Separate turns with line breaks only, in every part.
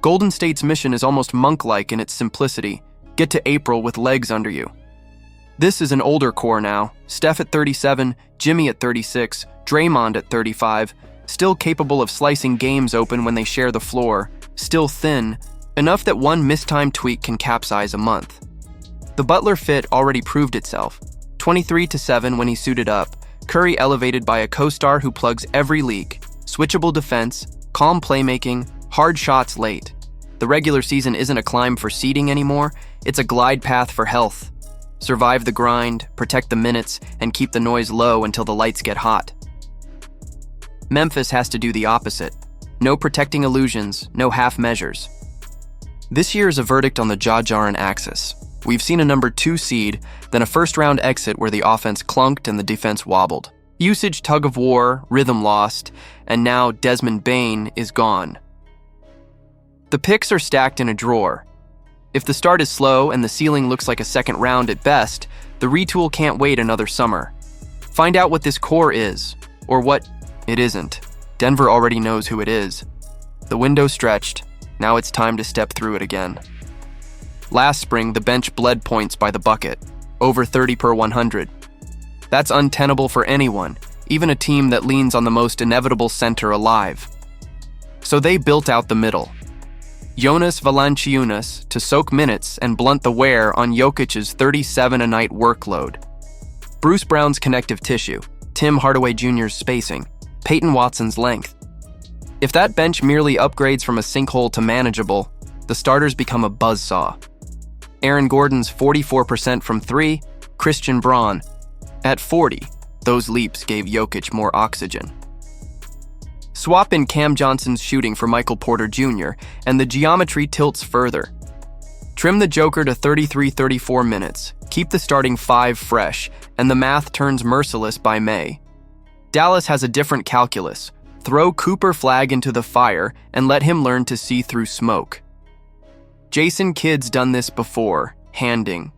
Golden State's mission is almost monk-like in its simplicity. Get to April with legs under you. This is an older core now. Steph at 37, Jimmy at 36, Draymond at 35, still capable of slicing games open when they share the floor, still thin, enough that one mistimed tweak can capsize a month. The Butler fit already proved itself. 23-7 when he suited up, Curry elevated by a co-star who plugs every leak, switchable defense, calm playmaking, hard shots late. The regular season isn't a climb for seeding anymore, it's a glide path for health. Survive the grind, protect the minutes, and keep the noise low until the lights get hot. Memphis has to do the opposite. No protecting illusions, no half measures. This year is a verdict on the jaw-jarring axis. We've seen a number 2 seed, then a first-round exit where the offense clunked and the defense wobbled. Usage tug-of-war, rhythm lost, and now Desmond Bane is gone. The picks are stacked in a drawer. If the start is slow and the ceiling looks like a second round at best, the retool can't wait another summer. Find out what this core is, or what it isn't. Denver already knows who it is. The window stretched, now it's time to step through it again. Last spring, the bench bled points by the bucket, over 30 per 100. That's untenable for anyone, even a team that leans on the most inevitable center alive. So they built out the middle. Jonas Valanciunas to soak minutes and blunt the wear on Jokic's 37-a-night workload. Bruce Brown's connective tissue, Tim Hardaway Jr.'s spacing, Peyton Watson's length. If that bench merely upgrades from a sinkhole to manageable, the starters become a buzzsaw. Aaron Gordon's 44% from 3, Christian Braun. At 40, those leaps gave Jokic more oxygen. Swap in Cam Johnson's shooting for Michael Porter Jr., and the geometry tilts further. Trim the Joker to 33-34 minutes, keep the starting 5 fresh, and the math turns merciless by May. Dallas has a different calculus. Throw Cooper Flagg into the fire and let him learn to see through smoke. Jason Kidd's done this before, handing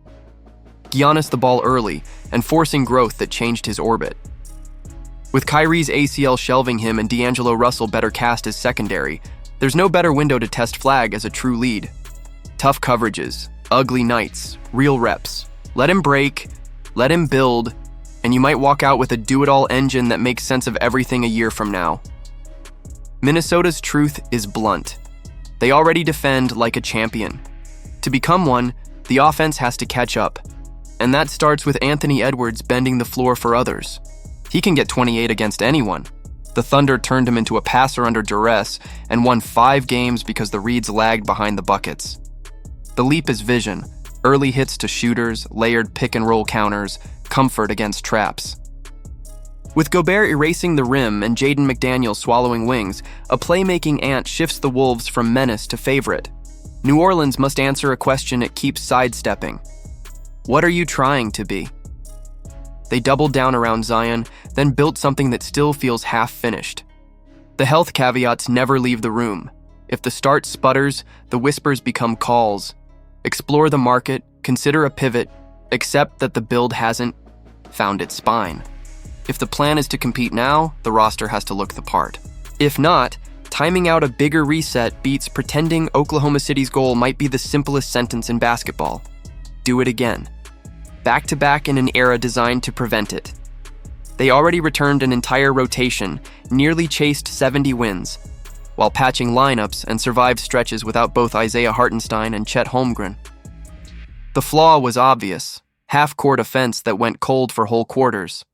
Giannis the ball early and forcing growth that changed his orbit. With Kyrie's ACL shelving him and D'Angelo Russell better cast as secondary, there's no better window to test Flagg as a true lead. Tough coverages, ugly nights, real reps. Let him break, let him build, and you might walk out with a do-it-all engine that makes sense of everything a year from now. Minnesota's truth is blunt. They already defend like a champion. To become one, the offense has to catch up, and that starts with Anthony Edwards bending the floor for others. He can get 28 against anyone. The Thunder turned him into a passer under duress and won 5 games because the reads lagged behind the buckets. The leap is vision, early hits to shooters, layered pick-and-roll counters, comfort against traps. With Gobert erasing the rim and Jaden McDaniels swallowing wings, a playmaking ant shifts the Wolves from menace to favorite. New Orleans must answer a question it keeps sidestepping. What are you trying to be? They doubled down around Zion, then built something that still feels half-finished. The health caveats never leave the room. If the start sputters, the whispers become calls. Explore the market, consider a pivot, accept that the build hasn't found its spine. If the plan is to compete now, the roster has to look the part. If not, timing out a bigger reset beats pretending Oklahoma City's goal might be the simplest sentence in basketball. Do it again. Back-to-back in an era designed to prevent it. They already returned an entire rotation, nearly chased 70 wins, while patching lineups and survived stretches without both Isaiah Hartenstein and Chet Holmgren. The flaw was obvious, half-court offense that went cold for whole quarters.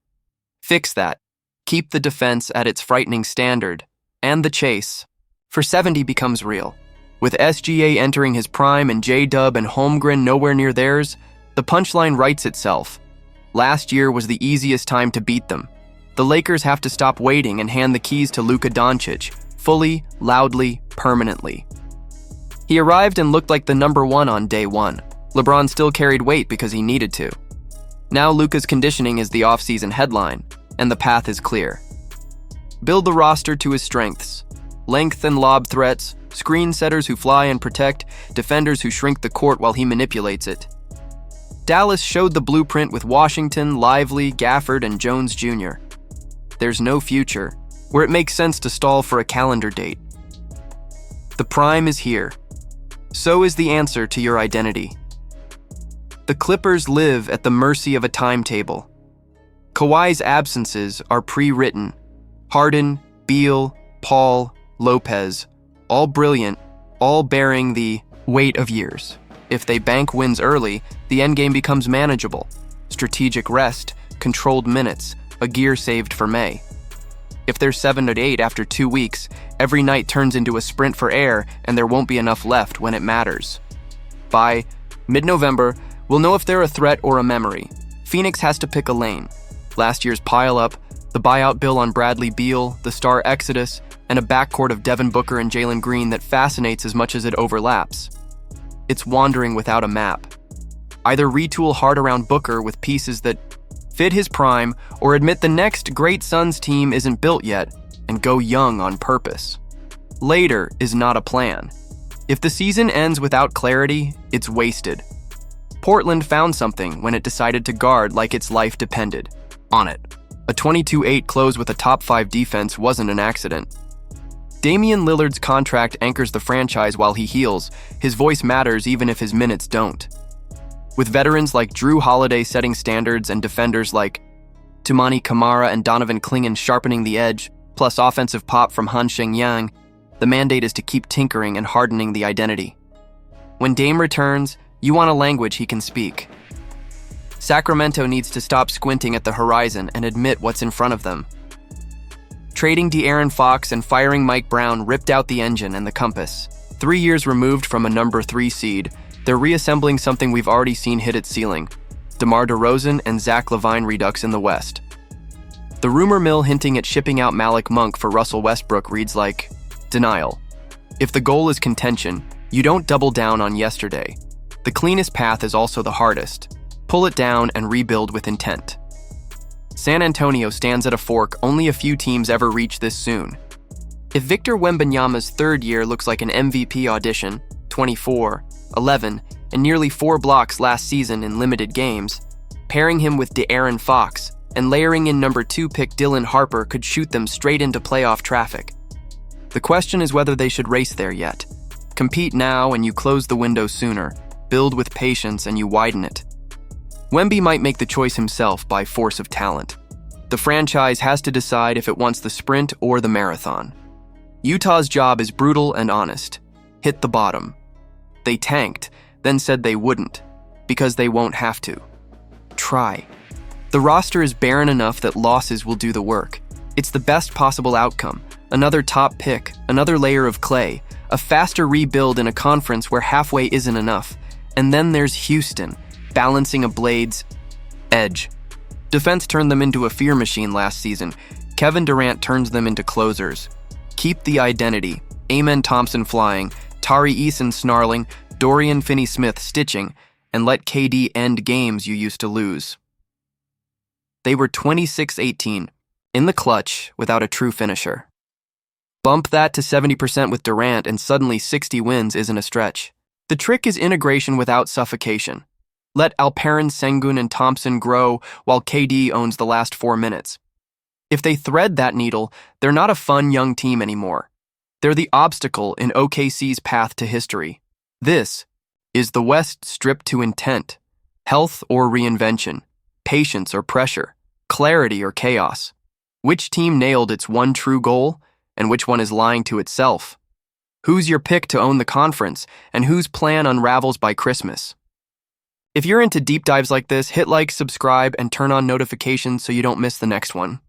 Fix that. Keep the defense at its frightening standard, and the chase, for 70 becomes real. With SGA entering his prime and J-Dub and Holmgren nowhere near theirs, the punchline writes itself. Last year was the easiest time to beat them. The Lakers have to stop waiting and hand the keys to Luka Doncic, fully, loudly, permanently. He arrived and looked like the number 1 on day 1. LeBron still carried weight because he needed to. Now Luka's conditioning is the offseason headline, and the path is clear. Build the roster to his strengths. Length and lob threats, screen setters who fly and protect, defenders who shrink the court while he manipulates it. Dallas showed the blueprint with Washington, Lively, Gafford, and Jones Jr. There's no future, where it makes sense to stall for a calendar date. The prime is here, So is the answer to your identity. The Clippers live at the mercy of a timetable. Kawhi's absences are pre-written. Harden, Beal, Paul, Lopez, all brilliant, all bearing the weight of years. If they bank wins early, the endgame becomes manageable. Strategic rest, controlled minutes, a gear saved for May. If they're 7-8 after 2 weeks, every night turns into a sprint for air and there won't be enough left when it matters. By mid-November, we'll know if they're a threat or a memory. Phoenix has to pick a lane. Last year's pile-up, the buyout bill on Bradley Beal, the star exodus, and a backcourt of Devin Booker and Jalen Green that fascinates as much as it overlaps. It's wandering without a map. Either retool hard around Booker with pieces that fit his prime, or admit the next great Suns team isn't built yet and go young on purpose. Later is not a plan. If the season ends without clarity, it's wasted. Portland found something when it decided to guard like its life depended on it. A 22-8 close with a top 5 defense wasn't an accident. Damian Lillard's contract anchors the franchise while he heals. His voice matters even if his minutes don't. With veterans like Drew Holiday setting standards and defenders like Toumani Camara and Donovan Clingan sharpening the edge, plus offensive pop from Han Shengyang, the mandate is to keep tinkering and hardening the identity. When Dame returns, you want a language he can speak. Sacramento needs to stop squinting at the horizon and admit what's in front of them. Trading De'Aaron Fox and firing Mike Brown ripped out the engine and the compass. 3 years removed from a number 3 seed, they're reassembling something we've already seen hit its ceiling: DeMar DeRozan and Zach LaVine redux in the West. The rumor mill hinting at shipping out Malik Monk for Russell Westbrook reads like denial. If the goal is contention, you don't double down on yesterday. The cleanest path is also the hardest. Pull it down and rebuild with intent. San Antonio stands at a fork only a few teams ever reach this soon. If Victor Wembanyama's third year looks like an MVP audition, 24, 11, and nearly 4 blocks last season in limited games, pairing him with De'Aaron Fox and layering in number 2 pick Dylan Harper could shoot them straight into playoff traffic. The question is whether they should race there yet. Compete now and you close the window sooner. Build with patience and you widen it. Wemby might make the choice himself by force of talent. The franchise has to decide if it wants the sprint or the marathon. Utah's job is brutal and honest. Hit the bottom. They tanked, then said they wouldn't, because they won't have to. Try. The roster is barren enough that losses will do the work. It's the best possible outcome. Another top pick, another layer of clay, a faster rebuild in a conference where halfway isn't enough. And then there's Houston, balancing a blade's edge. Defense turned them into a fear machine last season. Kevin Durant turns them into closers. Keep the identity. Amen Thompson flying, Tari Eason snarling, Dorian Finney-Smith stitching, and let KD end games you used to lose. They were 26-18, in the clutch without a true finisher. Bump that to 70% with Durant and suddenly 60 wins isn't a stretch. The trick is integration without suffocation. Let Alperen Sengun and Thompson grow while KD owns the last 4 minutes. If they thread that needle, they're not a fun young team anymore. They're the obstacle in OKC's path to history. This is the West stripped to intent, health or reinvention, patience or pressure, clarity or chaos. Which team nailed its one true goal, and which one is lying to itself? Who's your pick to own the conference, and whose plan unravels by Christmas? If you're into deep dives like this, hit like, subscribe, and turn on notifications so you don't miss the next one.